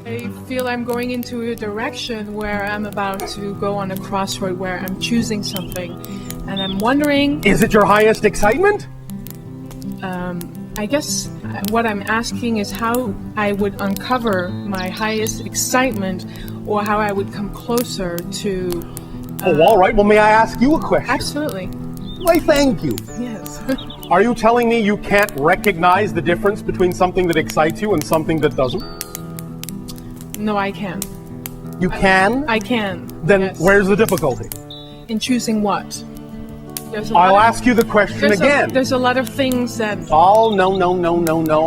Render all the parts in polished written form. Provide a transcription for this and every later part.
I feel I'm going into a direction where I'm about to go on a crossroad where I'm choosing something, and I'm wondering. Is it your highest excitement? I guess what I'm asking is how I would uncover my highest excitement, or how I would come closer to. All right. Well, may I ask you a question? Absolutely. Why, thank you. Yes. Are you telling me you can't recognize the difference between something that excites you and something that doesn't? No, I can. You can? I can. Then yes. Where's the difficulty? In choosing what? I'll ask you the question again. There's a lot of things that. Oh, no.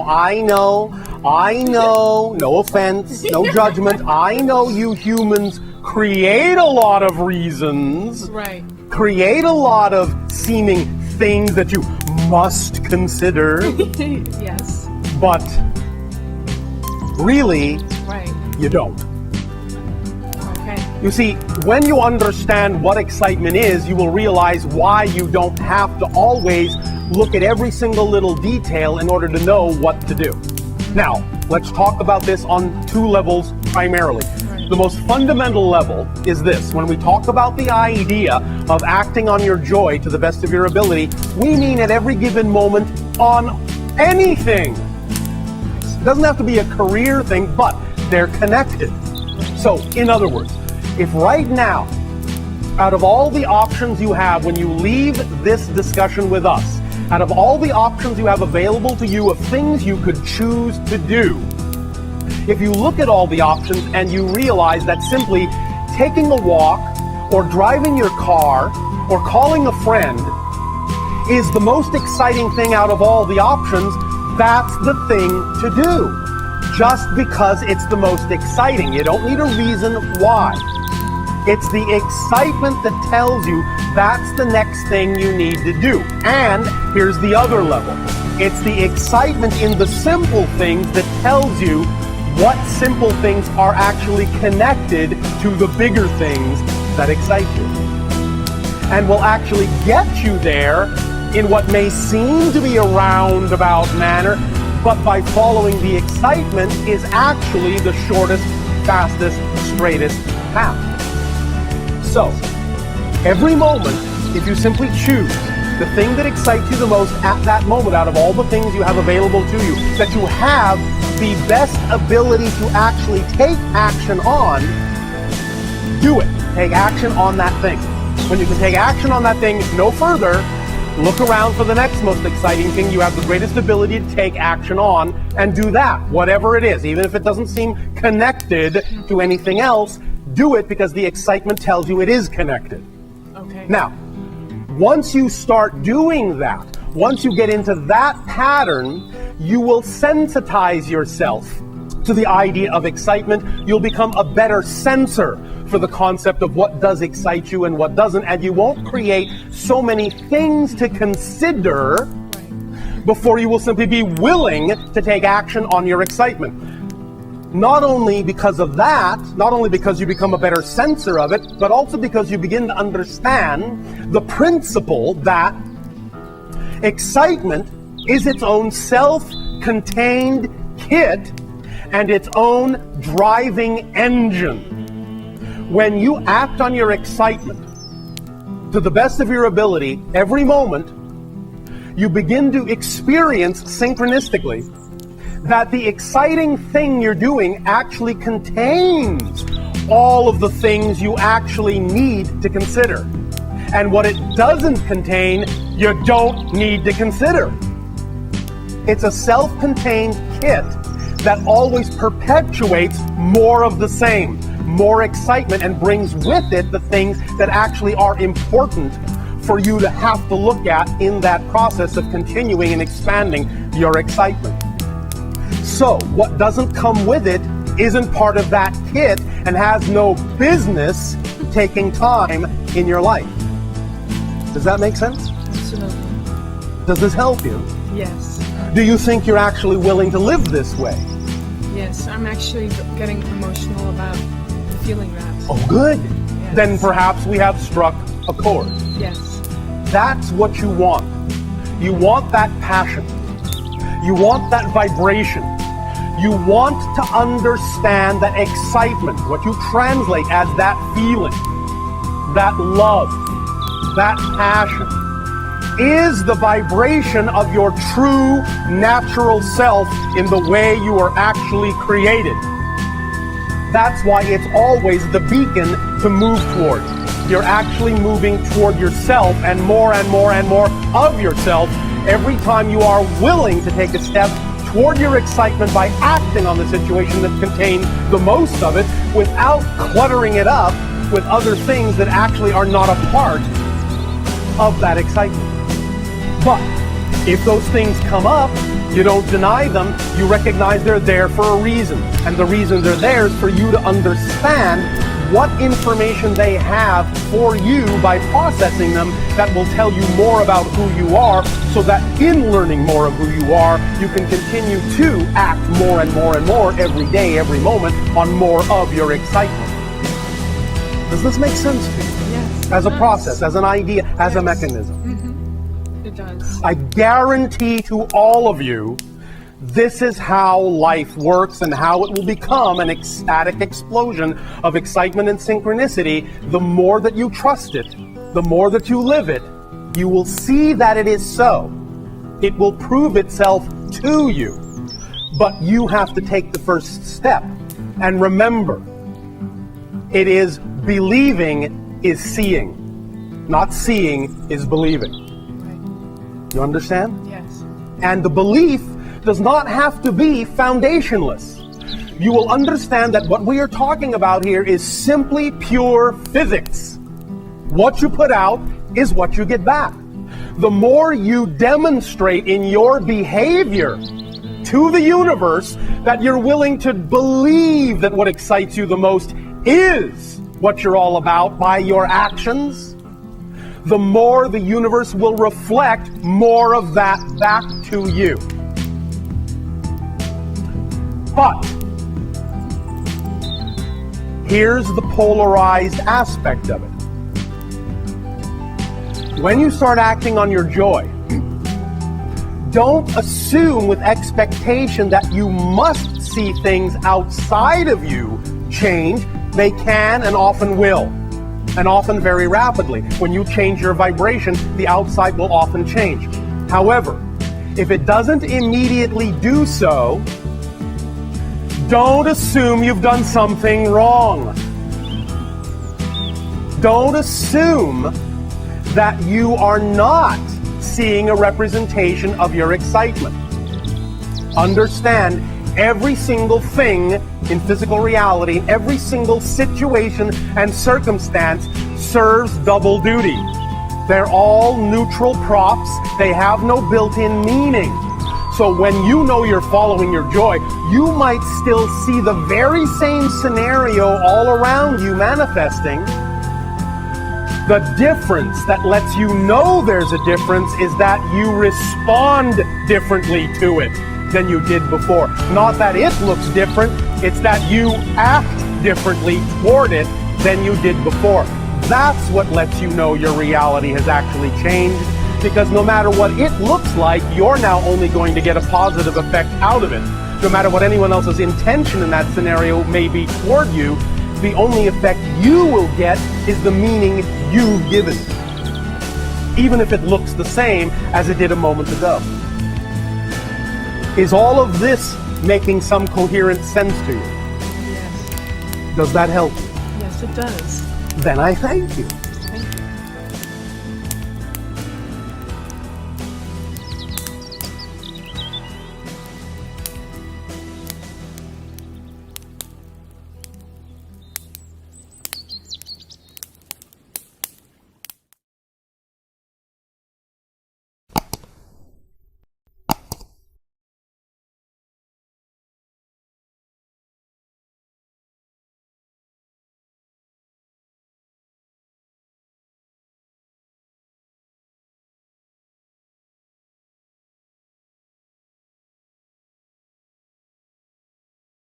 I know. No offense, no judgment. I know you humans create a lot of reasons. Right. Create a lot of seeming things that you must consider. Yes. But really, right. You don't. Okay. You see, when you understand what excitement is, you will realize why you don't have to always look at every single little detail in order to know what to do. Now, let's talk about this on two levels primarily. Right. The most fundamental level is this. When we talk about the idea of acting on your joy to the best of your ability, we mean at every given moment on anything. It doesn't have to be a career thing, but they're connected. So, in other words, if right now, out of all the options you have when you leave this discussion with us, out of all the options you have available to you of things you could choose to do, if you look at all the options and you realize that simply taking a walk or driving your car or calling a friend is the most exciting thing out of all the options, that's the thing to do. Just because it's the most exciting. You don't need a reason why. It's the excitement that tells you that's the next thing you need to do. And here's the other level. It's the excitement in the simple things that tells you what simple things are actually connected to the bigger things that excite you. And will actually get you there in what may seem to be a roundabout manner, but by following the excitement is actually the shortest, fastest, straightest path. So, every moment, if you simply choose the thing that excites you the most at that moment out of all the things you have available to you, that you have the best ability to actually take action on, do it. Take action on that thing. When you can take action on that thing no further, look around for the next most exciting thing you have the greatest ability to take action on, and do that, whatever it is. Even if it doesn't seem connected to anything else, do it because the excitement tells you it is connected. Okay. Now, once you start doing that, once you get into that pattern, you will sensitize yourself to the idea of excitement. You'll become a better sensor for the concept of what does excite you and what doesn't, and you won't create so many things to consider before you will simply be willing to take action on your excitement. Not only because of that, not only because you become a better sensor of it, but also because you begin to understand the principle that excitement is its own self-contained kit and its own driving engine. When you act on your excitement to the best of your ability every moment, you begin to experience synchronistically that the exciting thing you're doing actually contains all of the things you actually need to consider. And what it doesn't contain, you don't need to consider. It's a self-contained kit that always perpetuates more of the same, more excitement, and brings with it the things that actually are important for you to have to look at in that process of continuing and expanding your excitement. So, what doesn't come with it isn't part of that kit and has no business taking time in your life. Does that make sense? Absolutely. Does this help you? Yes. Do you think you're actually willing to live this way? Yes, I'm actually getting emotional about feeling that. Oh, good. Yes. Then perhaps we have struck a chord. Yes. That's what you want. You want that passion. You want that vibration. You want to understand that excitement, what you translate as that feeling, that love, that passion, is the vibration of your true natural self in the way you are actually created. That's why it's always the beacon to move towards. You're actually moving toward yourself and more and more and more of yourself every time you are willing to take a step toward your excitement by acting on the situation that contains the most of it without cluttering it up with other things that actually are not a part of that excitement. But if those things come up, you don't deny them, you recognize they're there for a reason. And the reason they're there is for you to understand what information they have for you by processing them that will tell you more about who you are, so that in learning more of who you are, you can continue to act more and more and more every day, every moment on more of your excitement. Does this make sense to you? Yes. As a process, as an idea, as a mechanism. It does. I guarantee to all of you, this is how life works and how it will become an ecstatic explosion of excitement and synchronicity. The more that you trust it, the more that you live it, you will see that it is so. It will prove itself to you. But you have to take the first step. And remember, it is believing is seeing, not seeing is believing. You understand? Yes. And the belief does not have to be foundationless. You will understand that what we are talking about here is simply pure physics. What you put out is what you get back. The more you demonstrate in your behavior to the universe that you're willing to believe that what excites you the most is what you're all about by your actions, the more the universe will reflect more of that back to you. But here's the polarized aspect of it. When you start acting on your joy, don't assume with expectation that you must see things outside of you change. They can and often will, and often very rapidly. When you change your vibration, the outside will often change. However, if it doesn't immediately do so, don't assume you've done something wrong. Don't assume that you are not seeing a representation of your excitement. Understand, every single thing in physical reality, every single situation and circumstance serves double duty. They're all neutral props. They have no built-in meaning. So when you know you're following your joy, you might still see the very same scenario all around you manifesting. The difference that lets you know there's a difference is that you respond differently to it than you did before. Not that it looks different, it's that you act differently toward it than you did before. That's what lets you know your reality has actually changed, because no matter what it looks like, you're now only going to get a positive effect out of it. No matter what anyone else's intention in that scenario may be toward you, the only effect you will get is the meaning you've given, even if it looks the same as it did a moment ago. Is all of this making some coherent sense to you? Yes. Does that help you? Yes, it does. Then I thank you.